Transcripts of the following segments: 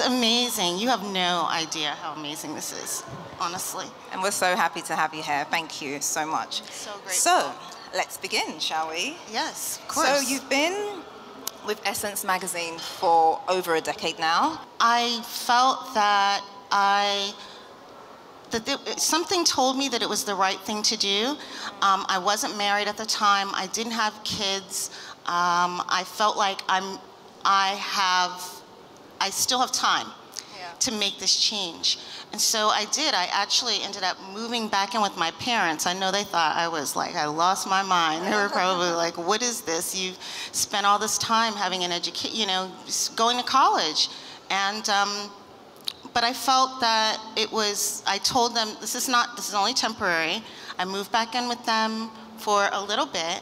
amazing. You have no idea how amazing this is, honestly. And we're so happy to have you here. Thank you so much. So great. So, let's begin, shall we? Yes, of course. So, you've been with Essence magazine for over a decade now. I felt that something told me that it was the right thing to do. I wasn't married at the time. I didn't have kids. I felt like I still have time to make this change. And so I did. I actually ended up moving back in with my parents. I know they thought I was like, I lost my mind. They were probably like, what is this? You've spent all this time having an education, you know, going to college. And, but I felt that it was, I told them, this is only temporary. I moved back in with them for a little bit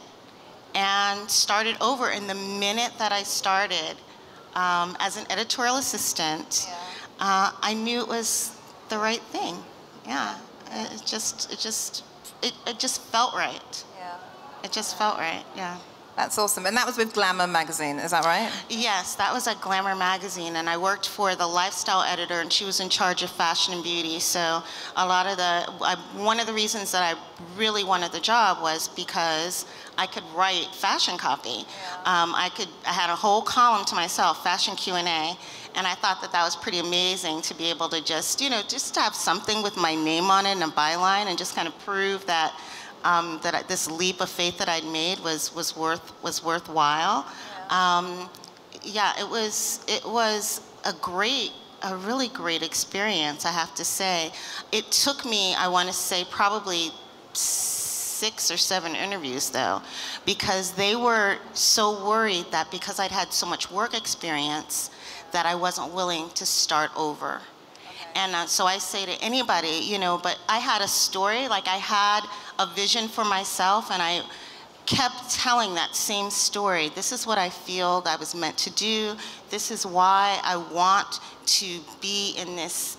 and started over. And the minute that I started as an editorial assistant, I knew it was the right thing. Yeah, it just felt right. Yeah. It just felt right, yeah. That's awesome. And that was with Glamour magazine, is that right? Yes, that was at Glamour magazine, and I worked for the lifestyle editor, and she was in charge of fashion and beauty. So a lot of one of the reasons that I really wanted the job was because I could write fashion copy. I had a whole column to myself, fashion Q&A, and I thought that that was pretty amazing to be able to just, you know, just to have something with my name on it and a byline and just kind of prove that this leap of faith that I'd made was worthwhile. Yeah, it was a really great experience, I have to say. It took me, I want to say, probably 6 or 7 interviews though, because they were so worried that because I'd had so much work experience that I wasn't willing to start over. And so I say to anybody, you know, but I had a story, like I had a vision for myself, and I kept telling that same story. This is what I feel that I was meant to do. This is why I want to be in this,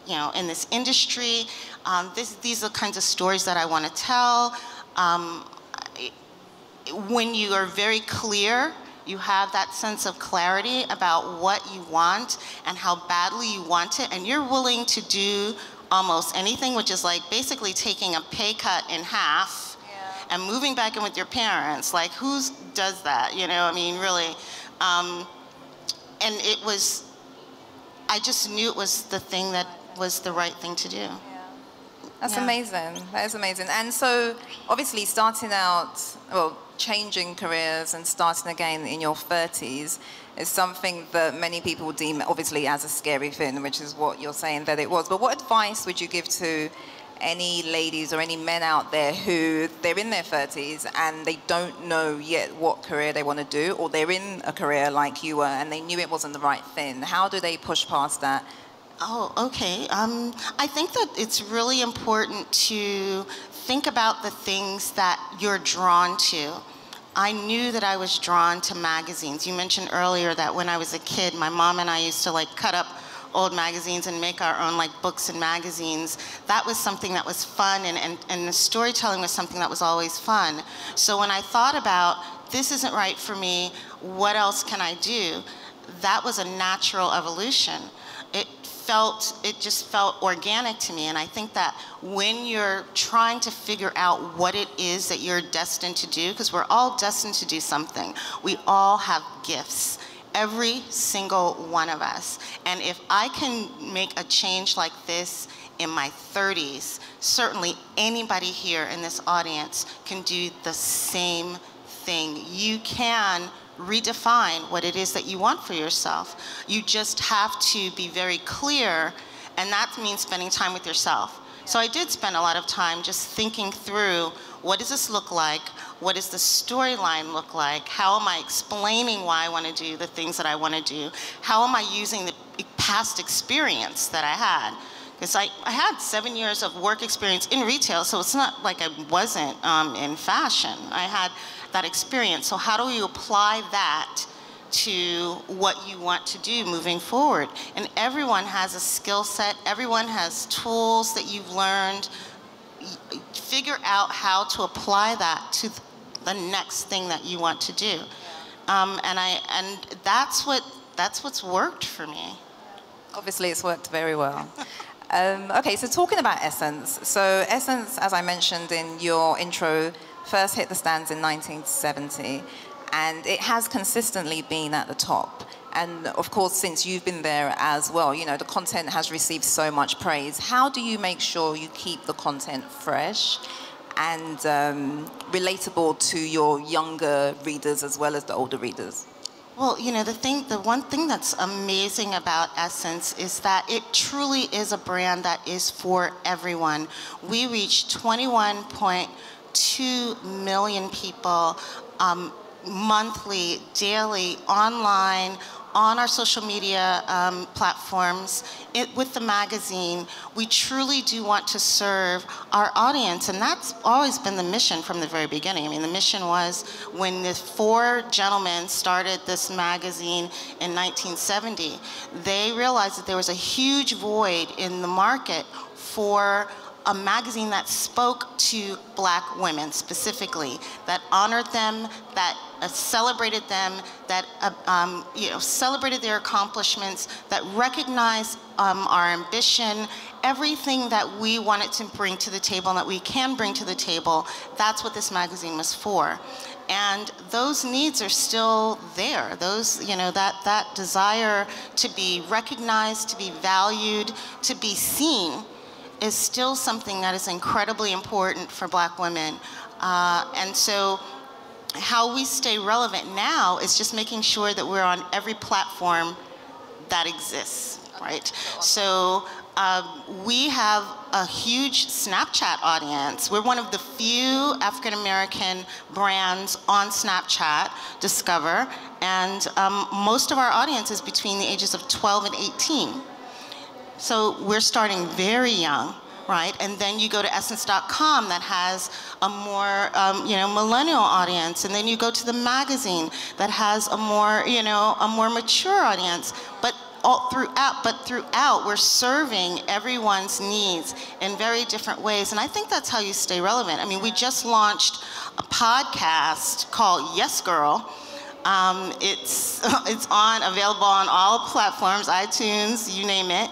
you know, in this industry. These are the kinds of stories that I want to tell. When you are very clear, you have that sense of clarity about what you want and how badly you want it, and you're willing to do almost anything, which is like basically taking a pay cut in half and moving back in with your parents. Like, who does that? You know, I mean, really. And it was, I just knew it was the thing that was the right thing to do. That's amazing. That is amazing. And so, obviously, starting out, well, changing careers and starting again in your 30s is something that many people deem, obviously, as a scary thing, which is what you're saying that it was. But what advice would you give to any ladies or any men out there who they're in their 30s and they don't know yet what career they want to do, or they're in a career like you were and they knew it wasn't the right thing? How do they push past that? Oh, okay. I think that it's really important to think about the things that you're drawn to. I knew that I was drawn to magazines. You mentioned earlier that when I was a kid, my mom and I used to like cut up old magazines and make our own like books and magazines. That was something that was fun, and the storytelling was something that was always fun. So when I thought about, this isn't right for me, what else can I do? That was a natural evolution. It just felt organic to me. And I think that when you're trying to figure out what it is that you're destined to do, because we're all destined to do something, we all have gifts, every single one of us. And if I can make a change like this in my 30s, certainly anybody here in this audience can do the same thing. You can redefine what it is that you want for yourself. You just have to be very clear, and that means spending time with yourself. So I did spend a lot of time just thinking through, what does this look like? What does the storyline look like? How am I explaining why I want to do the things that I want to do? How am I using the past experience that I had? Because I had 7 years of work experience in retail, so it's not like I wasn't in fashion. I had that experience. So how do you apply that to what you want to do moving forward? And everyone has a skill set. Everyone has tools that you've learned. Figure out how to apply that to the next thing that you want to do. And that's what's worked for me. Obviously, it's worked very well. Okay, so talking about Essence. So Essence, as I mentioned in your intro, first hit the stands in 1970, and it has consistently been at the top. And of course, since you've been there as well, you know, the content has received so much praise. How do you make sure you keep the content fresh and relatable to your younger readers as well as the older readers? Well, you know, the one thing that's amazing about Essence is that it truly is a brand that is for everyone. We reach 21.2 million people monthly, daily, online, on our social media platforms, with the magazine. We truly do want to serve our audience, and that's always been the mission from the very beginning. I mean, the mission was when the 4 gentlemen started this magazine in 1970, they realized that there was a huge void in the market for a magazine that spoke to Black women specifically, that honored them, that celebrated them, that you know, celebrated their accomplishments, that recognized our ambition, everything that we wanted to bring to the table and that we can bring to the table. That's what this magazine was for. And those needs are still there. Those, you know, that desire to be recognized, to be valued, to be seen is still something that is incredibly important for Black women. And so how we stay relevant now is just making sure that we're on every platform that exists, right? So we have a huge Snapchat audience. We're one of the few African-American brands on Snapchat, Discover, and most of our audience is between the ages of 12 and 18. So we're starting very young, right? And then you go to essence.com that has a more, you know, millennial audience. And then you go to the magazine that has a more, you know, a more mature audience. But throughout, we're serving everyone's needs in very different ways. And I think that's how you stay relevant. I mean, we just launched a podcast called Yes Girl. It's available on all platforms, iTunes, you name it.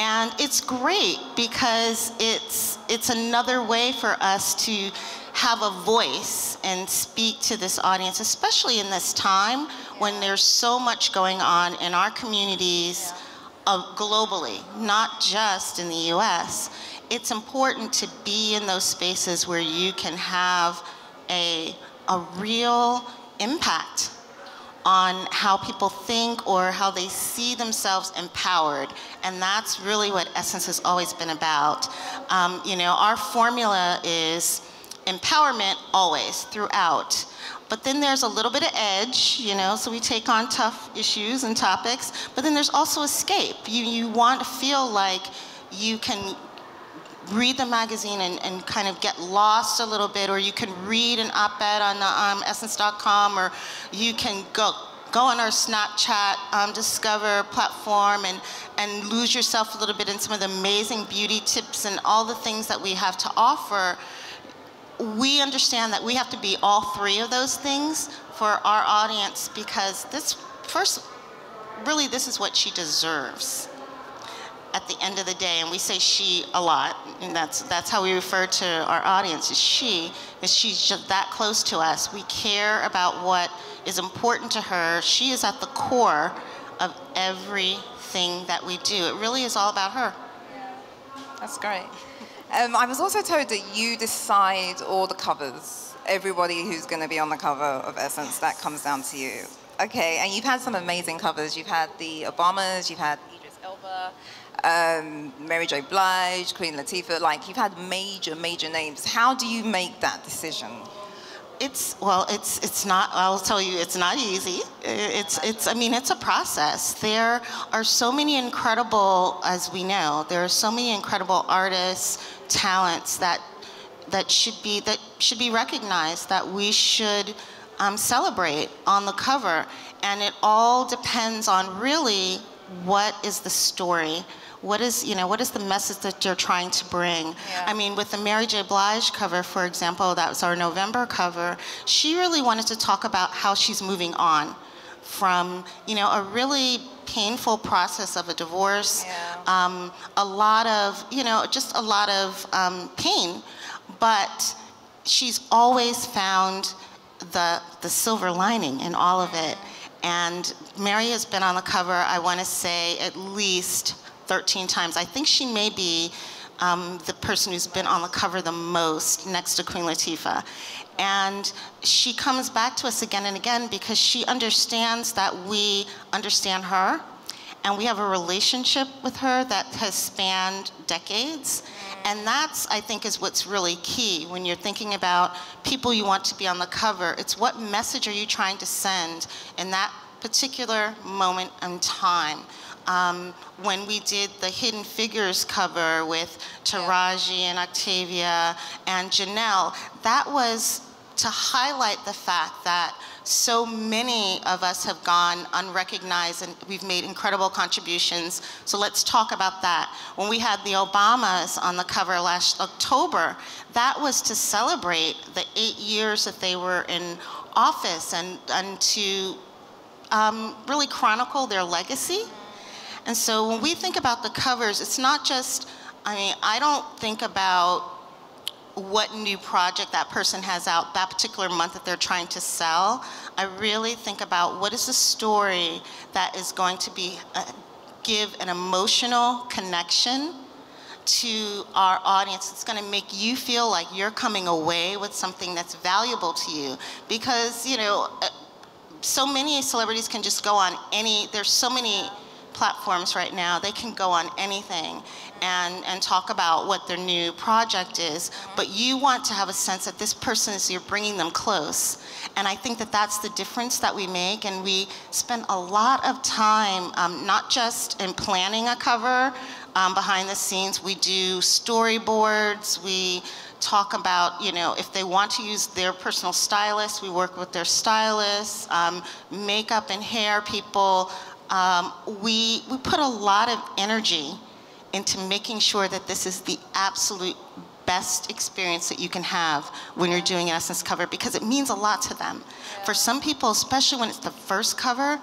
And it's great because it's another way for us to have a voice and speak to this audience, especially in this time when there's so much going on in our communities globally, not just in the US. It's important to be in those spaces where you can have a real impact on how people think or how they see themselves empowered. And that's really what Essence has always been about. You know, our formula is empowerment always, throughout. But then there's a little bit of edge, you know, so we take on tough issues and topics, but then there's also escape. You want to feel like you can read the magazine and kind of get lost a little bit, or you can read an op-ed on the essence.com, or you can go on our Snapchat Discover platform and lose yourself a little bit in some of the amazing beauty tips and all the things that we have to offer. We understand that we have to be all 3 of those things for our audience, because this is what she deserves at the end of the day. And we say she a lot, and that's how we refer to our audience, is she, is she's just that close to us. We care about what is important to her. She is at the core of everything that we do. It really is all about her. That's great. I was also told that you decide all the covers. Everybody who's going to be on the cover of Essence, that comes down to you. Okay, and you've had some amazing covers. You've had the Obamas, you've had Idris Elba, Mary J. Blige, Queen Latifah. Like, you've had major names. How do you make that decision? It's not, I'll tell you, it's not easy. I mean, it's a process. There are so many incredible, as we know, there are so many incredible artists, talents that should be recognized, that we should celebrate on the cover. And it all depends on really what is the story. What is the message that you're trying to bring? Yeah. I mean, with the Mary J. Blige cover, for example, that was our November cover, she really wanted to talk about how she's moving on from, you know, a really painful process of a divorce, Yeah. a lot of, just a lot of pain, but she's always found the silver lining in all of it. And Mary has been on the cover, I want to say, at least 13 times. I think she may be the person who's been on the cover the most, next to Queen Latifah. And she comes back to us again and again because she understands that we understand her, and we have a relationship with her that has spanned decades. And that's, I think, is what's really key when you're thinking about people you want to be on the cover. It's what message are you trying to send in that particular moment in time. When we did the Hidden Figures cover with Taraji and Octavia and Janelle, that was to highlight the fact that so many of us have gone unrecognized and we've made incredible contributions. So let's talk about that. When we had the Obamas on the cover last October, that was to celebrate the 8 years that they were in office and to really chronicle their legacy. And so when we think about the covers, it's not just, I don't think about what new project that person has out that particular month that they're trying to sell. I really think about what is the story that is going to give an emotional connection to our audience. It's going to make you feel like you're coming away with something that's valuable to you. Because, so many celebrities can just go on there's so many platforms right now, they can go on anything and talk about what their new project is, but you want to have a sense that this person you're bringing them close. And I think that that's the difference that we make, and we spend a lot of time, not just in planning a cover, behind the scenes. We do storyboards, we talk about, if they want to use their personal stylist, we work with their stylists, makeup and hair people. We put a lot of energy into making sure that this is the absolute best experience that you can have when you're doing an Essence cover, because it means a lot to them. Yeah. For some people, especially when it's the first cover,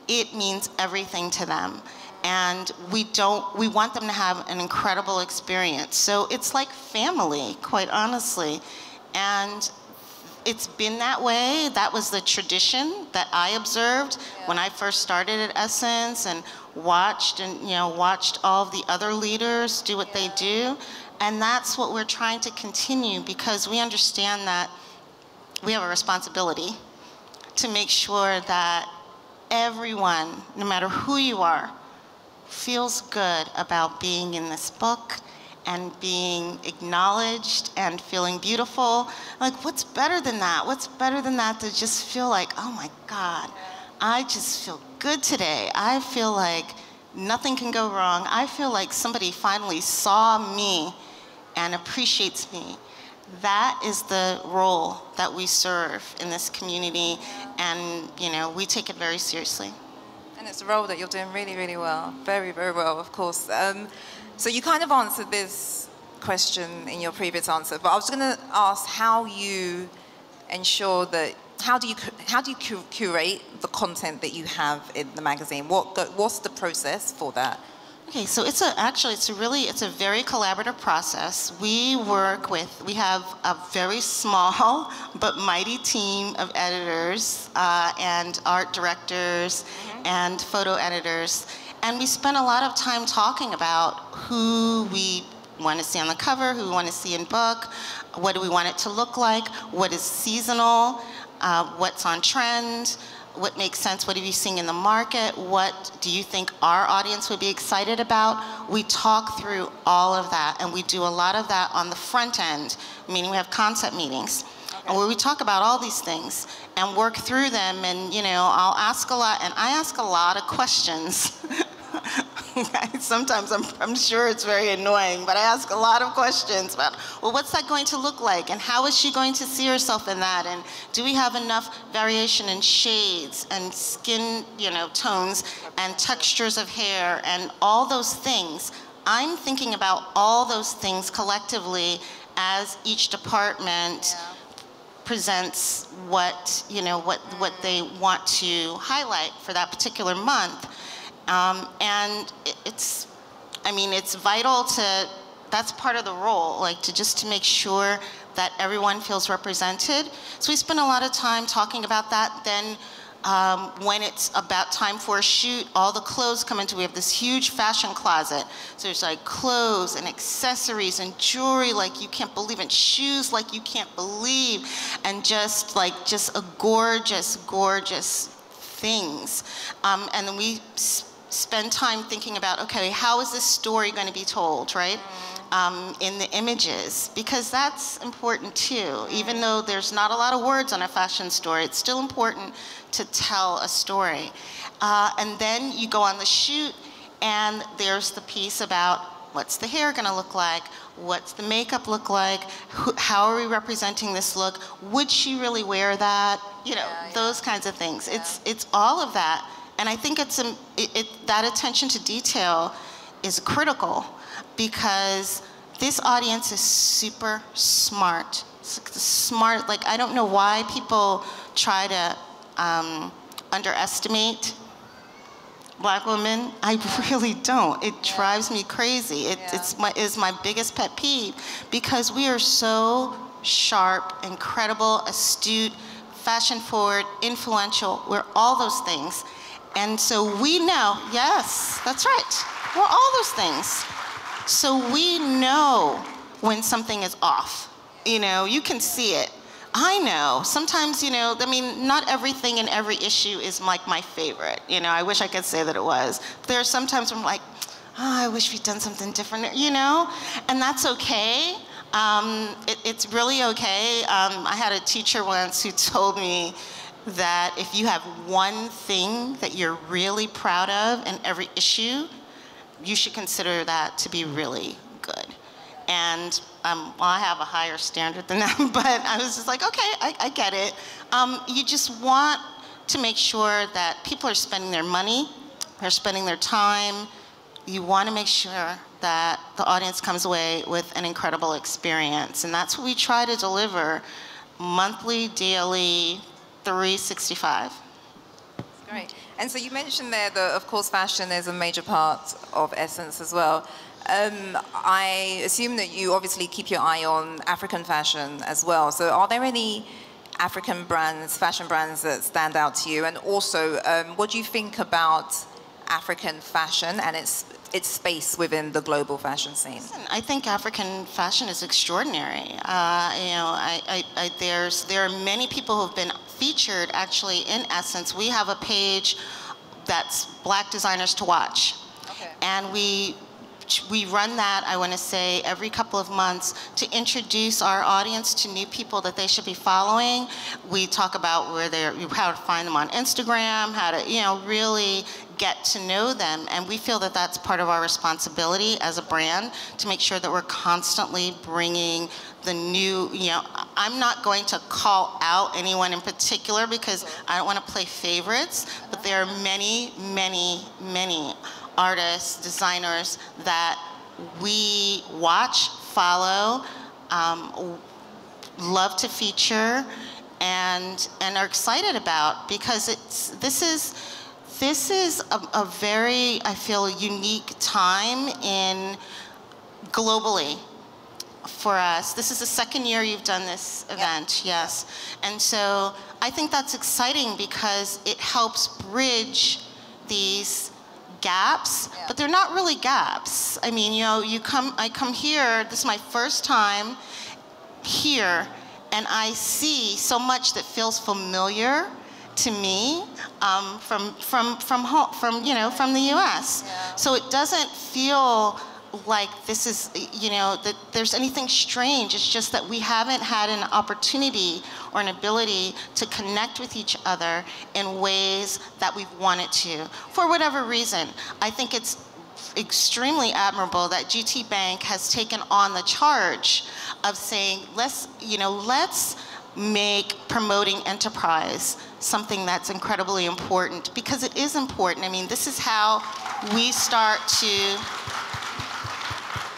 it means everything to them. And we want them to have an incredible experience. So it's like family, quite honestly. And it's been that way. That was the tradition that I observed when I first started at Essence and watched all of the other leaders do what they do. And that's what we're trying to continue, because we understand that we have a responsibility to make sure that everyone, no matter who you are, feels good about being in this book and being acknowledged and feeling beautiful. Like, what's better than that? What's better than that to just feel like, oh my God, I just feel good today. I feel like nothing can go wrong. I feel like somebody finally saw me and appreciates me. That is the role that we serve in this community, and we take it very seriously. And it's a role that you're doing really, really well. Very, very well, of course. So you kind of answered this question in your previous answer, but I was going to ask how you ensure that, how do you curate the content that you have in the magazine? What's the process for that? Okay, so it's a very collaborative process. We have a very small but mighty team of editors and art directors and photo editors. And we spend a lot of time talking about who we want to see on the cover, who we want to see in book, what do we want it to look like, what is seasonal, what's on trend, what makes sense, what are you seeing in the market, what do you think our audience would be excited about. We talk through all of that, and we do a lot of that on the front end, meaning we have concept meetings, and where we talk about all these things and work through them. And I'll ask a lot, and I ask a lot of questions. Sometimes I'm sure it's very annoying, but I ask a lot of questions about, well, what's that going to look like? And how is she going to see herself in that? And do we have enough variation in shades and skin, tones and textures of hair and all those things? I'm thinking about all those things collectively as each department presents what they want to highlight for that particular month. And I mean, it's vital to, that's part of the role, like to make sure that everyone feels represented. So we spend a lot of time talking about that. Then when it's about time for a shoot, all the clothes come into, we have this huge fashion closet. So there's like clothes and accessories and jewelry like you can't believe, and shoes like you can't believe, and just a gorgeous, gorgeous things. And then we spend time thinking about, okay, how is this story going to be told, right? In the images, because that's important too. Even though there's not a lot of words on a fashion story, it's still important to tell a story. And then you go on the shoot, and there's the piece about what's the hair gonna look like, what's the makeup look like, how are we representing this look, would she really wear that, you know, those kinds of things. It's all of that, and I think that attention to detail is critical, because this audience is super smart. Smart, like I don't know why people try to underestimate Black women. I really don't. It drives me crazy. It's my biggest pet peeve, because we are so sharp, incredible, astute, fashion forward, influential. We're all those things. And so we know, yes, that's right. We're all those things. So we know when something is off. You know, you can see it. I know. Sometimes, you know, I mean, not everything in every issue is like my favorite. You know, I wish I could say that it was. But there are some times when I'm like, oh, I wish we'd done something different, you know? And that's okay. It's really okay. I had a teacher once who told me that if you have one thing that you're really proud of in every issue, you should consider that to be really good. And well, I have a higher standard than that, but I was just like, okay, I get it. You just want to make sure that people are spending their money, they're spending their time. You want to make sure that the audience comes away with an incredible experience. And that's what we try to deliver monthly, daily, 365. That's great. And so you mentioned there that, of course, fashion is a major part of Essence as well. I assume that you obviously keep your eye on African fashion as well. So are there any African brands, fashion brands that stand out to you? And also, what do you think about African fashion and its space within the global fashion scene? Listen, I think African fashion is extraordinary. You know, there are many people who have been featured actually in Essence. We have a page that's Black designers to watch. Okay. And we run that, I want to say, every couple of months to introduce our audience to new people that they should be following. We talk about how to find them on Instagram, how to, you know, really get to know them. And we feel that that's part of our responsibility as a brand, to make sure that we're constantly bringing the new, you know, I'm not going to call out anyone in particular because I don't want to play favorites, but there are many, many, many artists, designers that we watch, follow, love to feature, and are excited about, because this is a very, I feel, unique time globally for us. This is the second year you've done this event, yes. And so I think that's exciting because it helps bridge these gaps, but they're not really gaps. I mean, you know, I come here, this is my first time here, and I see so much that feels familiar to me from home, you know, from the US. Yeah. So it doesn't feel like this is, you know, that there's anything strange. It's just that we haven't had an opportunity or an ability to connect with each other in ways that we've wanted to, for whatever reason. I think it's extremely admirable that GTBank has taken on the charge of saying, let's make promoting enterprise something that's incredibly important, because it is important. I mean, this is how we start to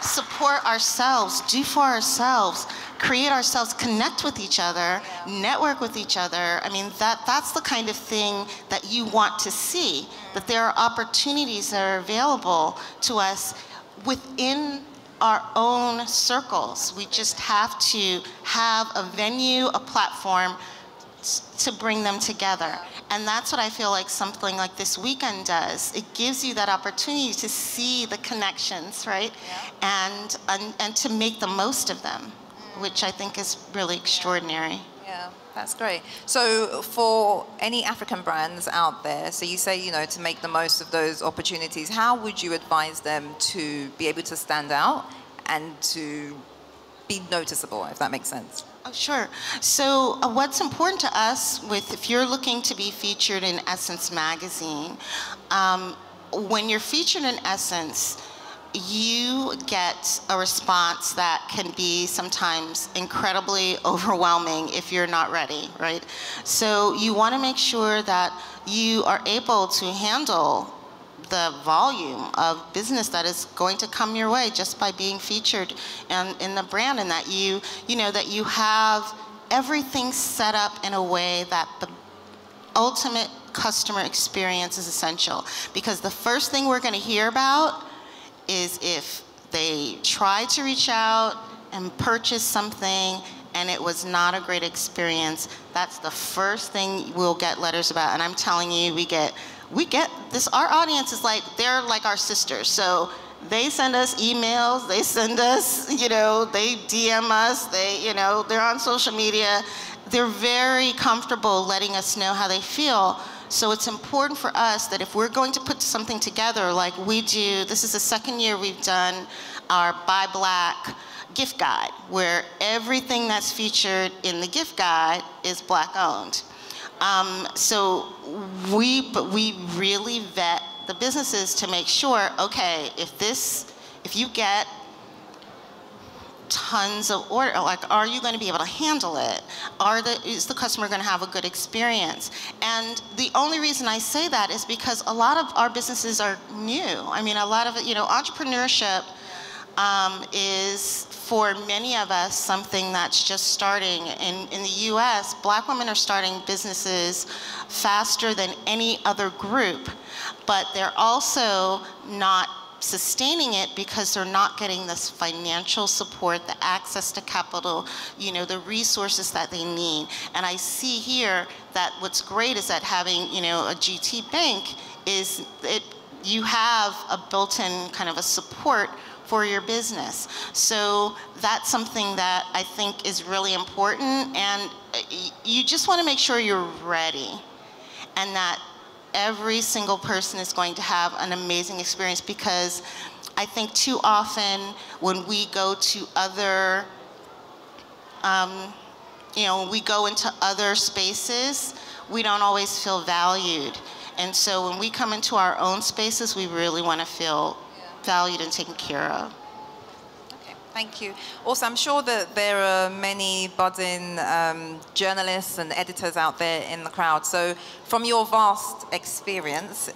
support support ourselves, do for ourselves, create ourselves, connect with each other, network with each other. I mean, that's the kind of thing that you want to see, that there are opportunities that are available to us within our own circles. We just have to have a venue, a platform to bring them together. And that's what I feel like something like this weekend does. It gives you that opportunity to see the connections, right? And to make the most of them, which I think is really extraordinary. Yeah, that's great. So for any African brands out there, so you say, you know, to make the most of those opportunities, how would you advise them to be able to stand out and to be noticeable, if that makes sense? Oh, sure. So what's important to us if you're looking to be featured in Essence magazine, when you're featured in Essence, you get a response that can be sometimes incredibly overwhelming if you're not ready, right? So you want to make sure that you are able to handle the volume of business that is going to come your way just by being featured in the brand, and that you know that you have everything set up in a way that the ultimate customer experience is essential. Because the first thing we're going to hear about is if they try to reach out and purchase something and it was not a great experience. That's the first thing we'll get letters about. And I'm telling you, we get this. Our audience is like, they're like our sisters. So they send us emails, they send us, you know, they DM us, they're on social media. They're very comfortable letting us know how they feel. So it's important for us that if we're going to put something together like we do, this is the second year we've done our Buy Black gift guide, where everything that's featured in the gift guide is Black owned. So we really vet the businesses to make sure, okay, if you get tons of order, like, are you going to be able to handle it? Is the customer going to have a good experience? And the only reason I say that is because a lot of our businesses are new. I mean, a lot of it, entrepreneurship is, for many of us, something that's just starting. In the US, Black women are starting businesses faster than any other group, but they're also not sustaining it because they're not getting this financial support, the access to capital, the resources that they need. And I see here that what's great is that having, a GTBank is you have a built-in kind of a support for your business. So that's something that I think is really important, and you just want to make sure you're ready and that every single person is going to have an amazing experience, because I think too often when we go to other, when we go into other spaces, we don't always feel valued. And so when we come into our own spaces, we really want to feel valued and taken care of. Okay, thank you. Also, I'm sure that there are many budding journalists and editors out there in the crowd. So from your vast experience,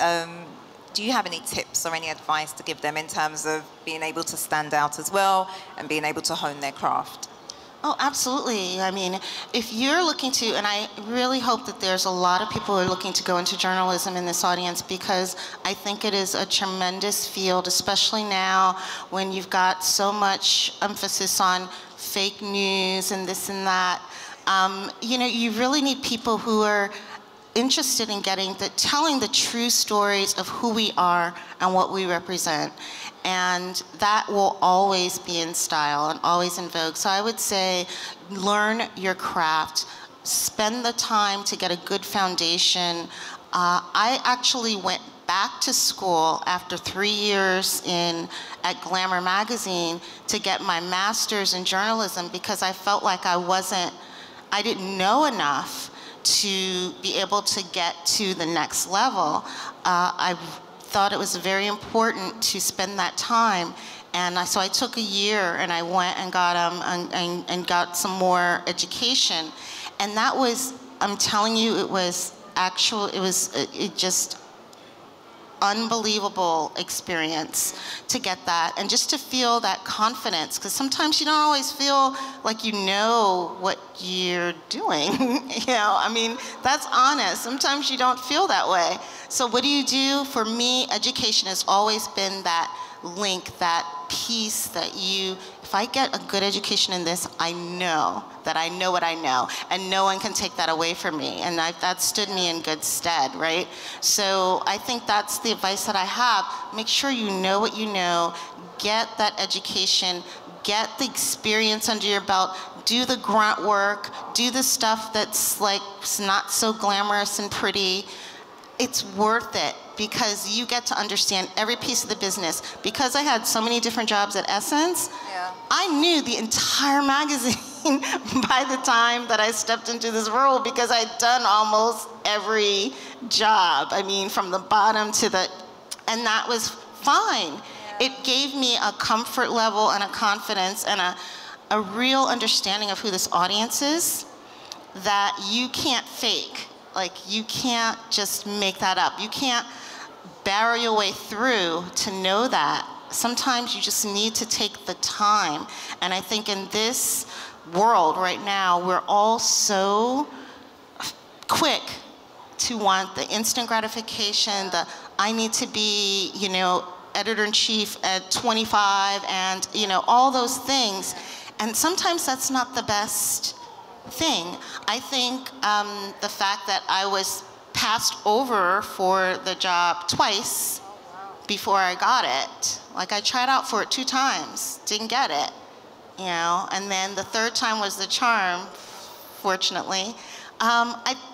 do you have any tips or any advice to give them in terms of being able to stand out as well and being able to hone their craft? Oh, absolutely. I mean, if you're looking to, and I really hope that there's a lot of people who are looking to go into journalism in this audience, because I think it is a tremendous field, especially now when you've got so much emphasis on fake news and this and that. You really need people who are interested in telling the true stories of who we are and what we represent. And that will always be in style and always in vogue. So I would say, learn your craft. Spend the time to get a good foundation. I actually went back to school after 3 years at Glamour magazine to get my master's in journalism, because I felt like I didn't know enough to be able to get to the next level. I thought it was very important to spend that time, and so I took a year and I went and got and got some more education, and that was, I'm telling you, it unbelievable experience to get that, and just to feel that confidence, because sometimes you don't always feel like you know what you're doing. You know, I mean, that's honest. Sometimes you don't feel that way. So what do you do? For me, education has always been that link, that piece that if I get a good education in this, I know that I know what I know, and no one can take that away from me, and that stood me in good stead, right? So I think that's the advice that I have. Make sure you know what you know, get that education, get the experience under your belt, do the grunt work, do the stuff that's like not so glamorous and pretty. It's worth it, because you get to understand every piece of the business. Because I had so many different jobs at Essence, I knew the entire magazine by the time that I stepped into this role, because I'd done almost every job. I mean, from the bottom to and that was fine. It gave me a comfort level and a confidence and a real understanding of who this audience is that you can't fake. Like, you can't just make that up. You can't barrel your way through to know that. Sometimes you just need to take the time. And I think in this world right now, we're all so quick to want the instant gratification, the I need to be, you know, editor-in-chief at 25, and, you know, all those things. And sometimes that's not the best thing. I think the fact that I was passed over for the job twice before I got it. Like, I tried out for it 2 times, didn't get it, you know, and then the 3rd time was the charm, fortunately.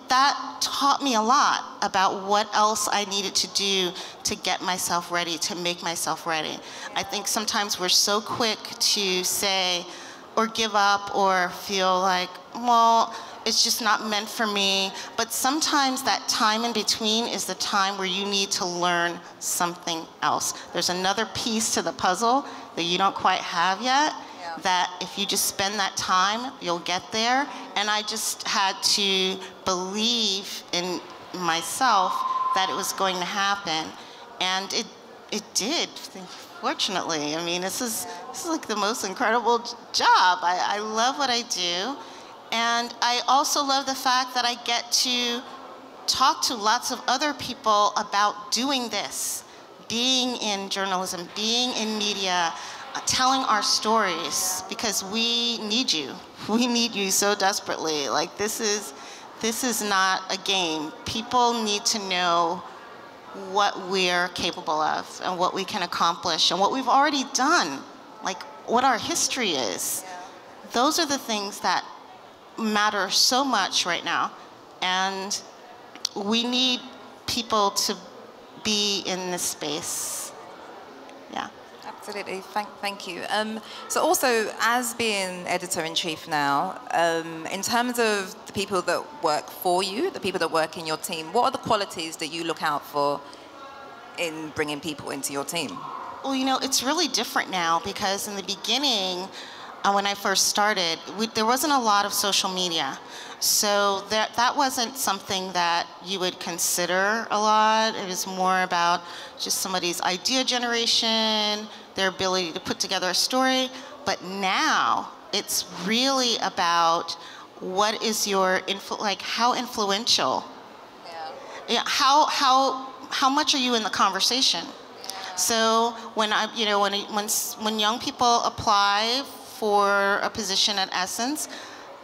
That taught me a lot about what else I needed to do to get myself ready, to make myself ready. I think sometimes we're so quick to say, or give up, or feel like, well, it's just not meant for me. But sometimes that time in between is the time where you need to learn something else. There's another piece to the puzzle that you don't quite have yet, that if you just spend that time, you'll get there. And I just had to believe in myself that it was going to happen. And it did. Fortunately, I mean, this is like the most incredible job. I love what I do. And I also love the fact that I get to talk to lots of other people about doing this, being in journalism, being in media, telling our stories, because we need you. We need you so desperately. Like, this is not a game. People need to know what we're capable of and what we can accomplish and what we've already done, like what our history is. Those are the things that matter so much right now, and we need people to be in this space. Yeah. Absolutely, thank you. So also, as being editor-in-chief now, in terms of the people that work for you, the people that work in your team, what are the qualities that you look out for in bringing people into your team? Well, you know, it's really different now, because in the beginning, when I first started, there wasn't a lot of social media. So that wasn't something that you would consider a lot. It was more about just somebody's idea generation, their ability to put together a story. But now it's really about what is your how influential? Yeah. How much are you in the conversation? Yeah. So when when young people apply for a position at Essence,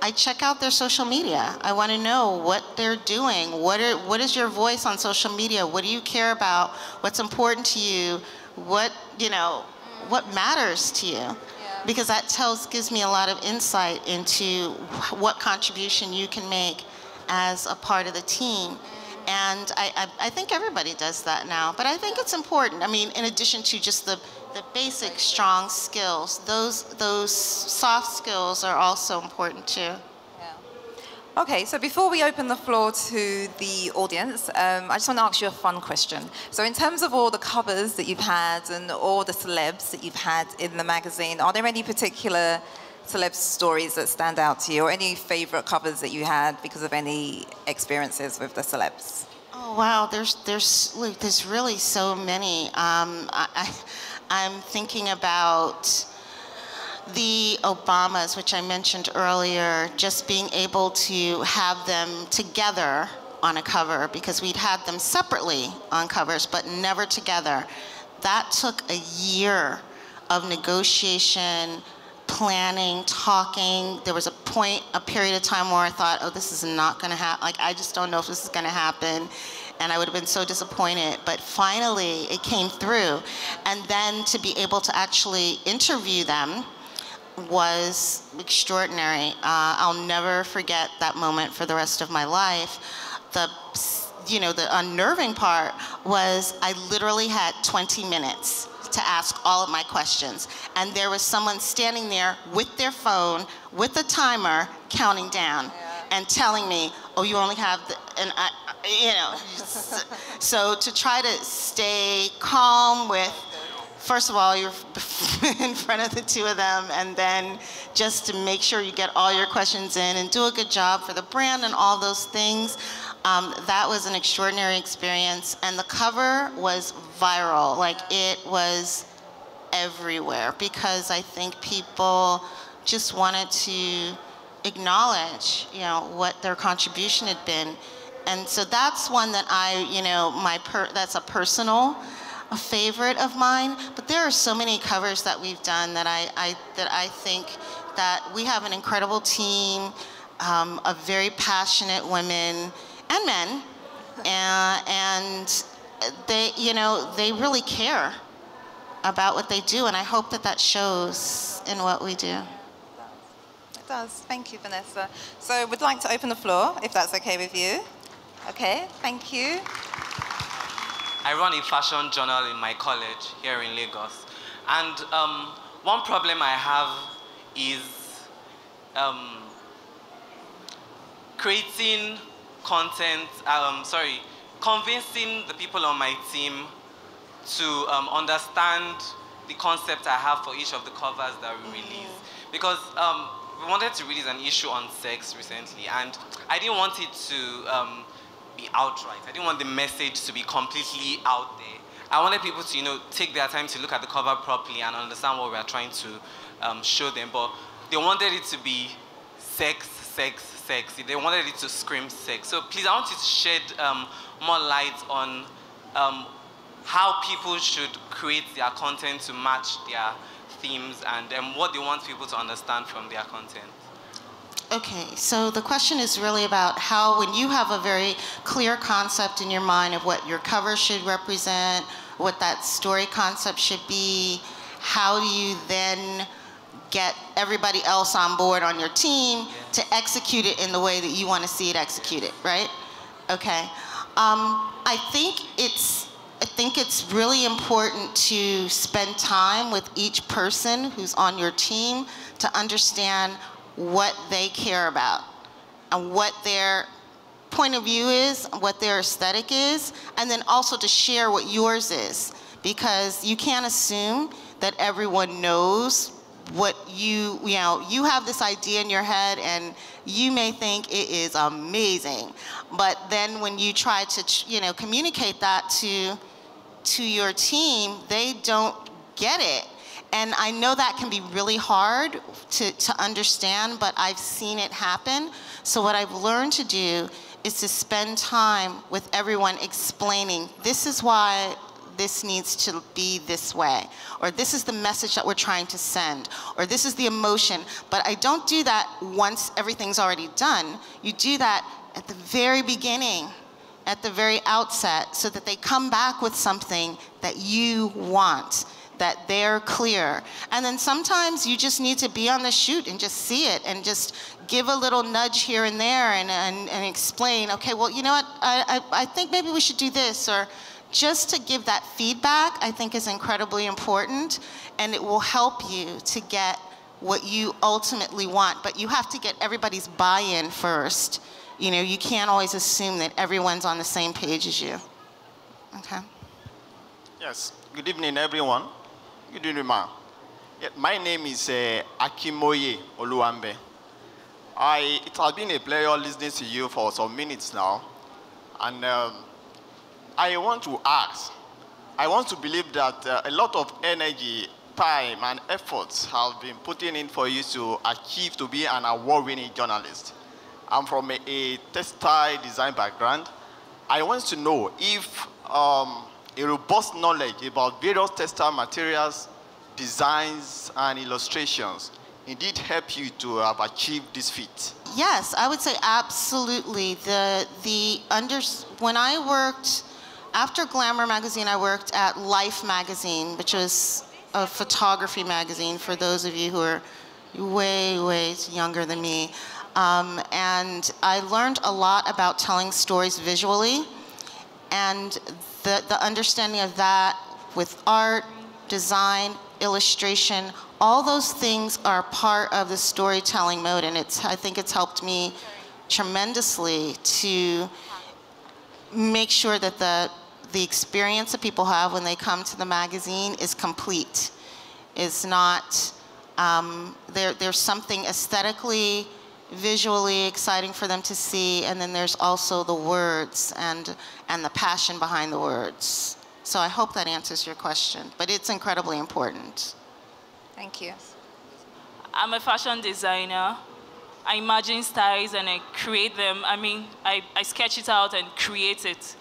I check out their social media. I want to know what they're doing. What is your voice on social media? What do you care about? What's important to you? What matters to you? Yeah. Because that gives me a lot of insight into what contribution you can make as a part of the team. And I think everybody does that now. But I think it's important. I mean, in addition to just the basic strong skills, those soft skills are also important too. Yeah. Okay, so before we open the floor to the audience, I just want to ask you a fun question. So in terms of all the covers that you've had and all the celebs that you've had in the magazine, are there any particular celeb stories that stand out to you, or any favorite covers that you had because of any experiences with the celebs? Oh, Oh, wow, there's really so many. I'm thinking about the Obamas, which I mentioned earlier, just being able to have them together on a cover, because we'd had them separately on covers, but never together. That took a year of negotiation, planning, talking. There was a period of time where I thought, oh, this is not gonna happen. Like, I just don't know if this is gonna happen. And I would have been so disappointed. But finally, it came through. And then to be able to actually interview them was extraordinary. I'll never forget that moment for the rest of my life. The unnerving part was I literally had 20 minutes to ask all of my questions. And there was someone standing there with their phone, with a timer, counting down and telling me, oh, you only have, so to try to stay calm with, first of all, you're in front of the two of them, and then just to make sure you get all your questions in and do a good job for the brand and all those things. That was an extraordinary experience, and the cover was viral. Like, it was everywhere, because I think people just wanted to acknowledge, what their contribution had been. And so that's one that that's a personal favorite of mine. But there are so many covers that we've done that I think that we have an incredible team of very passionate women and men, and they really care about what they do, and I hope that shows in what we do. It does. Thank you, Vanessa. So we'd like to open the floor, if that's okay with you. Okay, thank you. I run a fashion journal in my college here in Lagos, and one problem I have is creating content, convincing the people on my team to understand the concept I have for each of the covers that we release. Because we wanted to release an issue on sex recently, and I didn't want it to be outright. I didn't want the message to be completely out there. I wanted people to, take their time to look at the cover properly and understand what we are trying to show them. But they wanted it to be sex, sex, sex. They wanted it to scream sex. So please, I want you to shed more light on how people should create their content to match their themes, and what they want people to understand from their content. Okay, so the question is really about how, when you have a very clear concept in your mind of what your cover should represent, what that story concept should be, how do you then get everybody else on board on your team to execute it in the way that you want to see it executed, right? Okay. I think it's really important to spend time with each person who's on your team to understand what they care about and what their point of view is, what their aesthetic is, and then also to share what yours is, because you can't assume that everyone knows what you have this idea in your head and you may think it is amazing, but then when you try to communicate that to your team, they don't get it. And I know that can be really hard to understand, but I've seen it happen. So what I've learned to do is to spend time with everyone explaining, this is why this needs to be this way, or this is the message that we're trying to send, or this is the emotion. But I don't do that once everything's already done. You do that at the very beginning, at the very outset, so that they come back with something that you want, that they're clear. And then sometimes you just need to be on the shoot and just see it and just give a little nudge here and there and explain, okay, well, you know what, I think maybe we should do this, or just to give that feedback, I think is incredibly important, and it will help you to get what you ultimately want. But you have to get everybody's buy-in first. You can't always assume that everyone's on the same page as you. Okay? Yes, good evening, everyone. Good evening, ma. Yeah, my name is Akimoye Oluwambe. It has been a pleasure listening to you for some minutes now. And I want to ask, I want to believe that a lot of energy, time, and efforts have been put in for you to achieve to be an award-winning journalist. I'm from a textile design background. I want to know if a robust knowledge about various textile materials, designs, and illustrations indeed help you to have achieved this feat. Yes, I would say absolutely. When I worked, after Glamour magazine, I worked at Life magazine, which was a photography magazine for those of you who are way, way younger than me. And I learned a lot about telling stories visually, and the understanding of that with art, design, illustration, all those things are part of the storytelling mode, and I think it's helped me tremendously to make sure that the experience that people have when they come to the magazine is complete. It's not, there's something aesthetically, visually exciting for them to see, and then there's also the words and the passion behind the words. So I hope that answers your question, but it's incredibly important. Thank you. I'm a fashion designer. I imagine styles and I create them. I mean, I sketch it out and create it.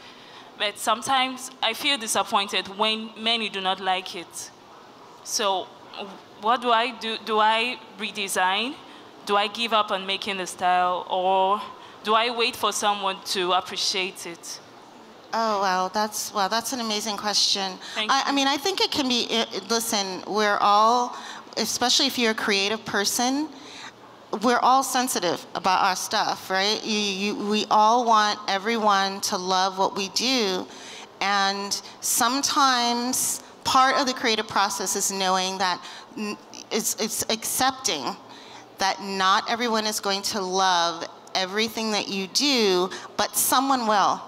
But sometimes I feel disappointed when many do not like it. So what do I do? Do I redesign? Do I give up on making the style? Or do I wait for someone to appreciate it? Oh, wow, that's an amazing question. I mean, I think it can be, listen, we're all, especially if you're a creative person, we're all sensitive about our stuff, right? We all want everyone to love what we do. And sometimes part of the creative process is knowing that it's accepting that not everyone is going to love everything that you do, but someone will.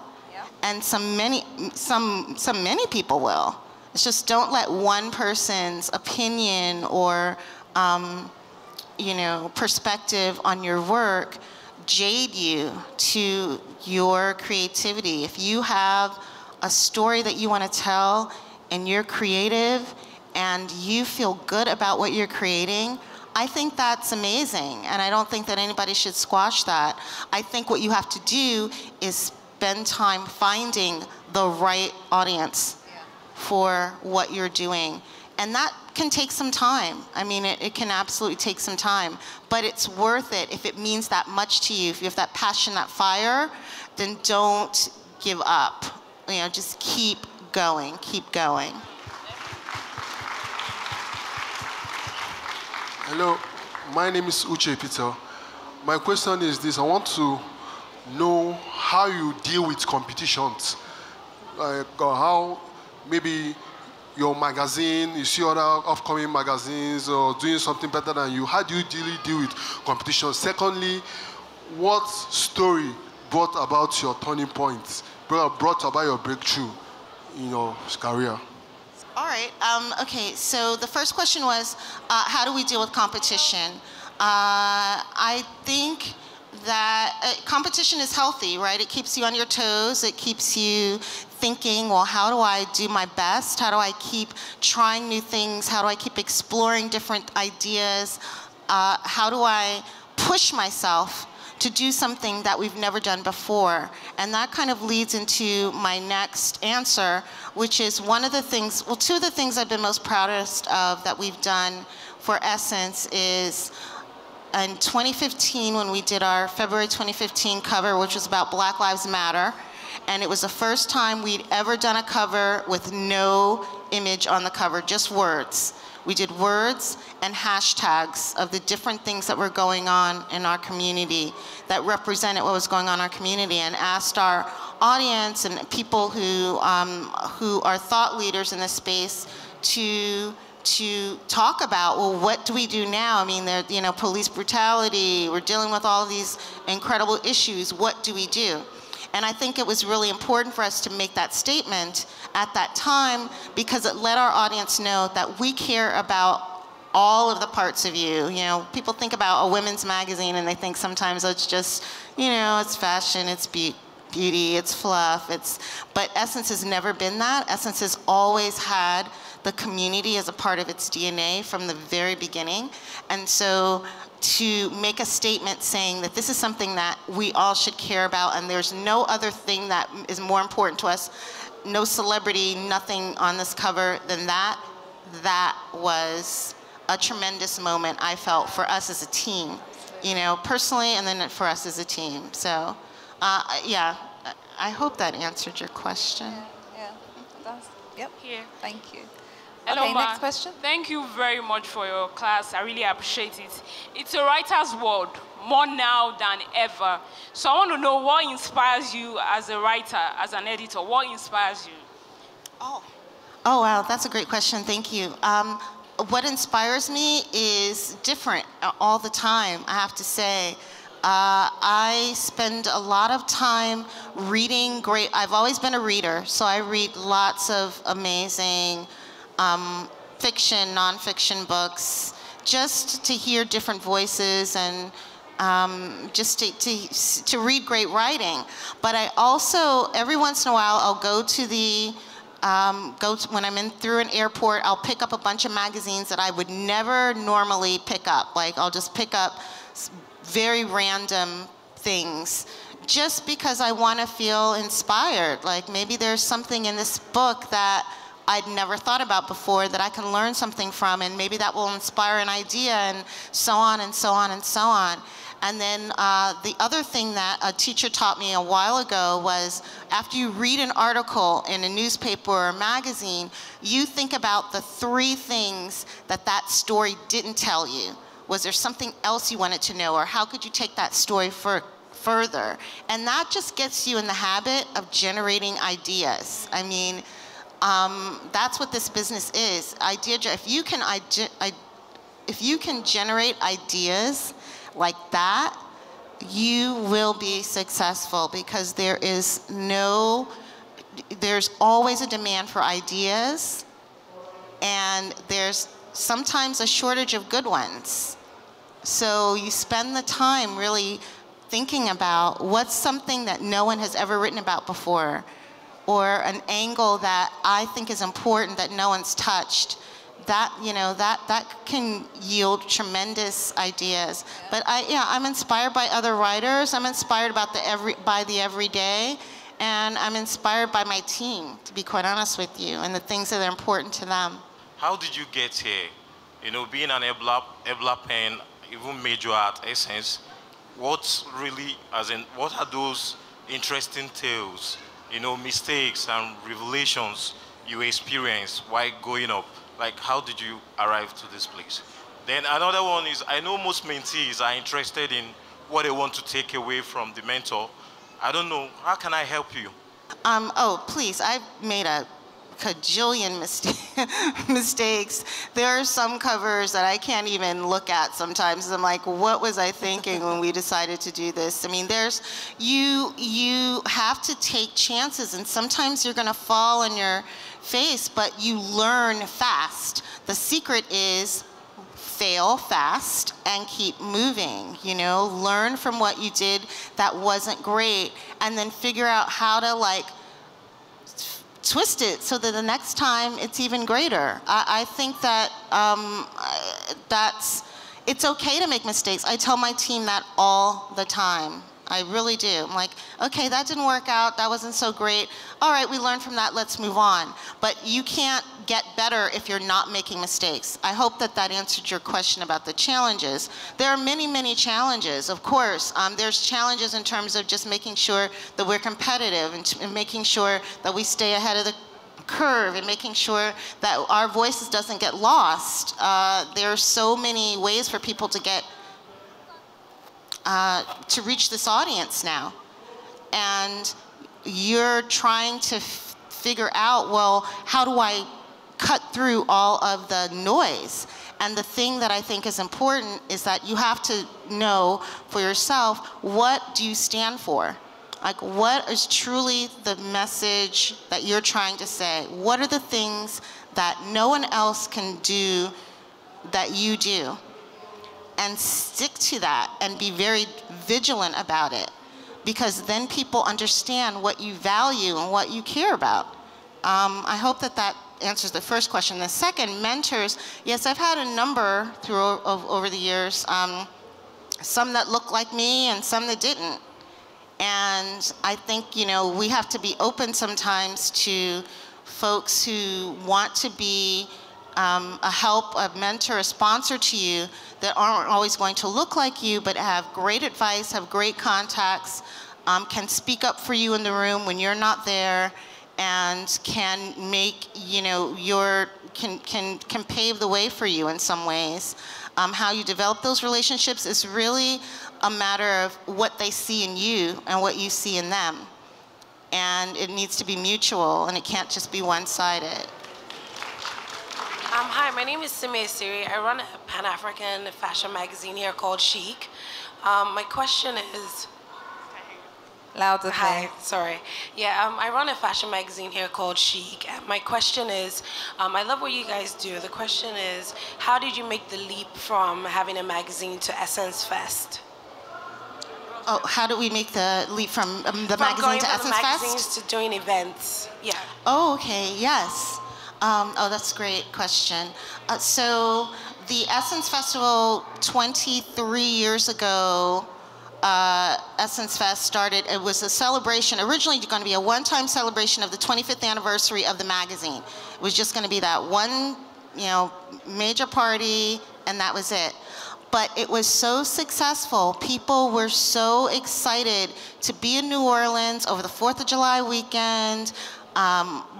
And many people will. It's just don't let one person's opinion or perspective on your work jade you to your creativity. If you have a story that you want to tell and you're creative and you feel good about what you're creating, I think that's amazing. And I don't think that anybody should squash that. I think what you have to do is spend time finding the right audience for what you're doing. And that can take some time. I mean, it can absolutely take some time, but it's worth it if it means that much to you. If you have that passion, that fire, then don't give up. Just keep going, keep going. Hello, my name is Uche Peter. My question is this: I want to know how you deal with competitions, like how maybe your magazine, you see other upcoming magazines or doing something better than you. How do you deal with competition? Secondly, what story brought about your turning point, brought about your breakthrough in your career? All right, okay, so the first question was, how do we deal with competition? I think that competition is healthy, right? It keeps you on your toes. It keeps you thinking, well, how do I do my best? How do I keep trying new things? How do I keep exploring different ideas? How do I push myself to do something that we've never done before? And that kind of leads into my next answer, which is one of the things, well, two of the things I've been most proudest of that we've done for Essence is in 2015, when we did our February 2015 cover, which was about Black Lives Matter, and it was the first time we'd ever done a cover with no image on the cover, just words. We did words and hashtags of the different things that were going on in our community that represented what was going on in our community, and asked our audience and people who are thought leaders in this space to talk about, well, what do we do now? I mean, police brutality, we're dealing with all these incredible issues, what do we do? And I think it was really important for us to make that statement at that time, because it let our audience know that we care about all of the parts of you. People think about a women's magazine and they think sometimes it's just, it's fashion, it's beauty, it's fluff, but Essence has never been that. Essence has always had the community as a part of its DNA from the very beginning. And so to make a statement saying that this is something that we all should care about and there's no other thing that is more important to us, no celebrity, nothing on this cover than that, that was a tremendous moment I felt for us as a team, you know, personally, and then for us as a team. So, yeah, I hope that answered your question. Yeah, it does. Yep. Here. Thank you. Hello, Okay, Ma. next question. Thank you very much for your class. I really appreciate it. It's a writer's world, more now than ever. So I want to know what inspires you as a writer, as an editor. What inspires you? Oh, wow, that's a great question. Thank you. What inspires me is different all the time, I have to say. I spend a lot of time reading I've always been a reader, so I read lots of amazing fiction, nonfiction books, just to hear different voices and just to read great writing. But I also, every once in a while, I'll go to the, when I'm through an airport, I'll pick up a bunch of magazines that I would never normally pick up. Like, I'll just pick up very random things just because I want to feel inspired. Like, maybe there's something in this book that I'd never thought about before that I can learn something from, and maybe that will inspire an idea, and so on and so on and so on. And then the other thing that a teacher taught me a while ago was, after you read an article in a newspaper or a magazine, you think about the 3 things that that story didn't tell you. Was there something else you wanted to know, or how could you take that story further? And that just gets you in the habit of generating ideas. I mean, that's what this business is. If you can generate ideas like that, you will be successful, because there's always a demand for ideas, and there's sometimes a shortage of good ones. So you spend the time really thinking about what's something that no one has ever written about before, or an angle that I think is important that no one's touched. That, you know, that can yield tremendous ideas. But I'm inspired by other writers. I'm inspired by the everyday, and I'm inspired by my team, to be quite honest with you, and the things that are important to them. How did you get here? You know, being an Ebla pen, even major at Essence, what are those interesting tales, you know, mistakes and revelations you experienced while going up? Like, how did you arrive to this place? Then another one is, I know most mentees are interested in what they want to take away from the mentor. I don't know, how can I help you? Oh, please, I've made a cajillion mistakes. There are some covers that I can't even look at sometimes. I'm like, what was I thinking when we decided to do this? I mean, you have to take chances, and sometimes you're gonna fall on your face, but you learn fast. The secret is fail fast and keep moving, you know, learn from what you did that wasn't great, and then figure out how to, like, twist it so that the next time it's even greater. I think that it's okay to make mistakes. I tell my team that all the time. I really do. I'm like, okay, that didn't work out. That wasn't so great. All right, we learned from that. Let's move on. But you can't get better if you're not making mistakes. I hope that that answered your question about the challenges. There are many, many challenges, of course. There's challenges in terms of just making sure that we're competitive, and making sure that we stay ahead of the curve, and making sure that our voices doesn't get lost. There are so many ways for people to get to reach this audience now, and you're trying to figure out, well, how do I cut through all of the noise? And the thing that I think is important is that you have to know for yourself, what do you stand for? Like, what is truly the message that you're trying to say? What are the things that no one else can do that you do? And stick to that and be very vigilant about it. because then people understand what you value and what you care about. I hope that that answers the first question. The second, mentors. Yes, I've had a number over the years, some that looked like me and some that didn't. And I think, you know, we have to be open sometimes to folks who want to be a help, a mentor, a sponsor to you that aren't always going to look like you, but have great advice, have great contacts, can speak up for you in the room when you're not there, and can make, you know, can pave the way for you in some ways. How you develop those relationships is really a matter of what they see in you and what you see in them. And it needs to be mutual, and it can't just be one-sided. Hi, my name is Simi Asiri. I run a Pan-African fashion magazine here called Chic. My question is... Louder. Hi, sorry. Yeah, I run a fashion magazine here called Chic. My question is, I love what you guys do. The question is, how did you make the leap from having a magazine to Essence Fest? Oh, how do we make the leap from the magazine to Essence Fest? Magazines to doing events, yeah. Oh, okay, yes. Oh, that's a great question. So the Essence Festival 23 years ago, Essence Fest started. It was a celebration, originally going to be a one-time celebration of the 25th anniversary of the magazine. It was just going to be that one, you know, major party, and that was it. But it was so successful. People were so excited to be in New Orleans over the 4th of July weekend,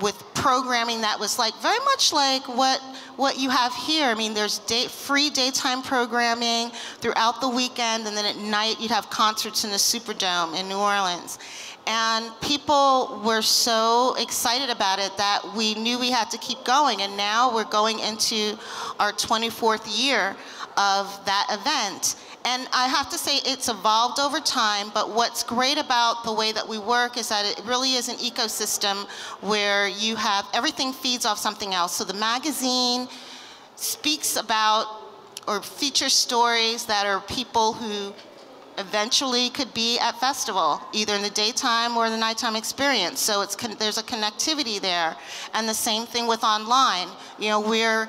with programming that was like very much like what you have here. I mean, there's free daytime programming throughout the weekend, and then at night you'd have concerts in the Superdome in New Orleans. And people were so excited about it that we knew we had to keep going. And now we're going into our 24th year of that event. And I have to say it's evolved over time, but what's great about the way that we work is that it really is an ecosystem where you have, everything feeds off something else. So the magazine speaks about or features stories that are people who eventually could be at festival, either in the daytime or the nighttime experience. So there's a connectivity there. And the same thing with online. You know, we're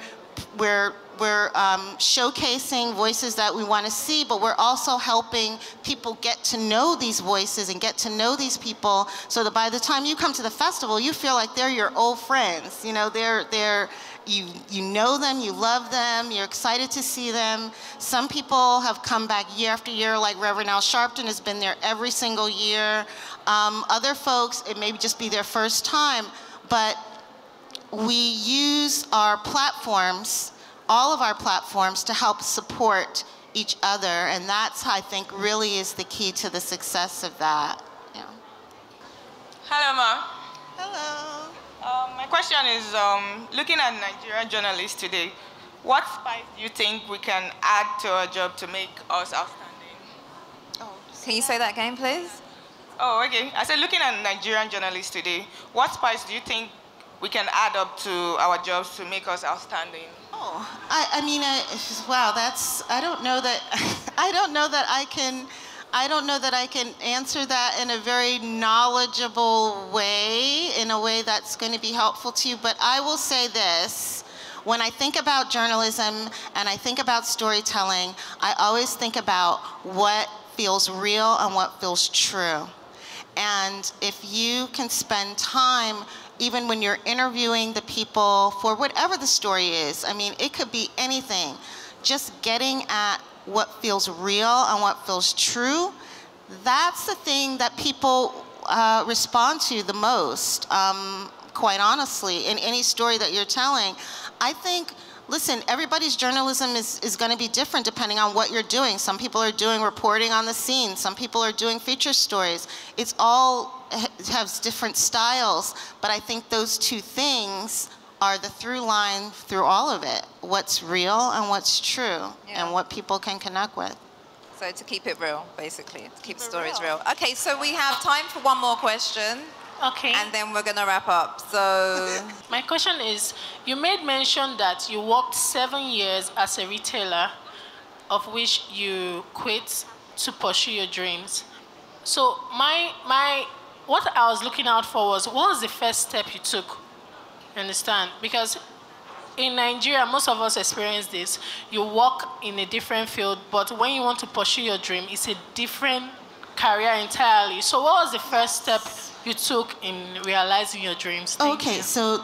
showcasing voices that we want to see, but we're also helping people get to know these voices and get to know these people, so that by the time you come to the festival, you feel like they're your old friends. You know, you know them, you love them, you're excited to see them. Some people have come back year after year, like Reverend Al Sharpton has been there every single year. Other folks, it may just be their first time, but we use our platforms, all of our platforms, to help support each other, and that's, I think, really is the key to the success of that. Yeah. Hello, Ma. Hello. My question is, looking at Nigerian journalists today, what spice do you think we can add to our job to make us outstanding? Oh, can you say that again, please? Oh, okay. I said, looking at Nigerian journalists today, what spice do you think we can add up to our jobs to make us outstanding? Oh, I mean, wow, I don't know that I can answer that in a very knowledgeable way, in a way that's going to be helpful to you. But I will say this: when I think about journalism and I think about storytelling, I always think about what feels real and what feels true. And if you can spend time, even when you're interviewing the people for whatever the story is, I mean, it could be anything, just getting at what feels real and what feels true, that's the thing that people respond to the most, quite honestly, in any story that you're telling. I think, listen, everybody's journalism is going to be different depending on what you're doing. Some people are doing reporting on the scene. Some people are doing feature stories. It's all has different styles, but I think those two things are the through line through all of it: what's real and what's true, and what people can connect with. So to keep it real, basically, to keep stories real. Okay, so we have time for one more question. Okay. And then we're going to wrap up. So my question is, you made mention that you worked 7 years as a retailer, of which you quit to pursue your dreams. So what I was looking out for was, what was the first step you took? You understand? Because in Nigeria, most of us experience this. You work in a different field, but when you want to pursue your dream, it's a different career entirely. So what was the first step you took in realizing your dreams? Okay, so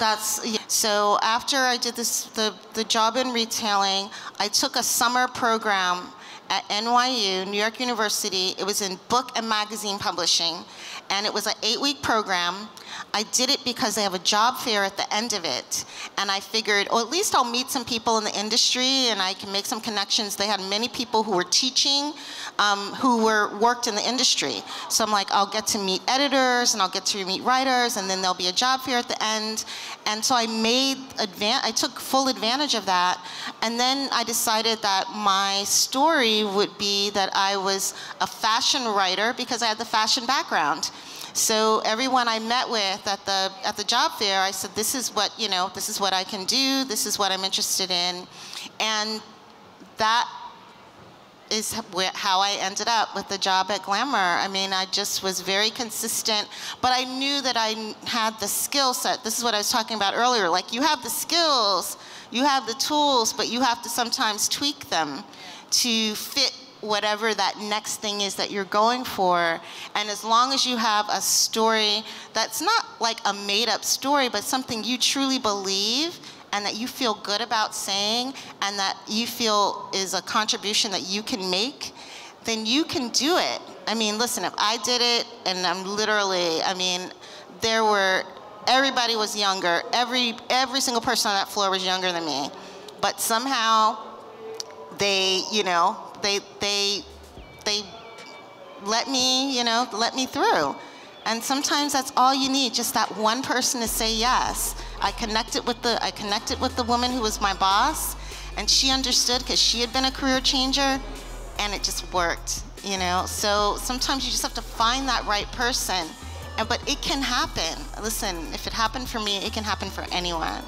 so after I did the job in retailing, I took a summer program at NYU, New York University. It was in book and magazine publishing, and it was an 8-week program. I did it because they have a job fair at the end of it, and I figured, oh, at least I'll meet some people in the industry and I can make some connections. They had many people who were teaching, who worked in the industry. So I'm like, I'll get to meet editors and I'll get to meet writers, and then there'll be a job fair at the end. And so I took full advantage of that. And then I decided that my story would be that I was a fashion writer because I had the fashion background. So everyone I met with at the job fair, I said, this is what I can do, this is what I'm interested in. And that is how I ended up with the job at Glamour. I mean, I just was very consistent, but I knew that I had the skill set. This is what I was talking about earlier. Like, you have the skills, you have the tools, but you have to sometimes tweak them to fit whatever that next thing is that you're going for. And as long as you have a story that's not like a made-up story, but something you truly believe and that you feel good about saying and that you feel is a contribution that you can make, then you can do it. I mean, listen, if I did it, and everybody was younger. Every single person on that floor was younger than me. But somehow they let me through. And sometimes that's all you need, just that one person to say yes. I connected with the woman who was my boss, and she understood because she had been a career changer, and it just worked, So sometimes you just have to find that right person, but it can happen. Listen, if it happened for me, it can happen for anyone.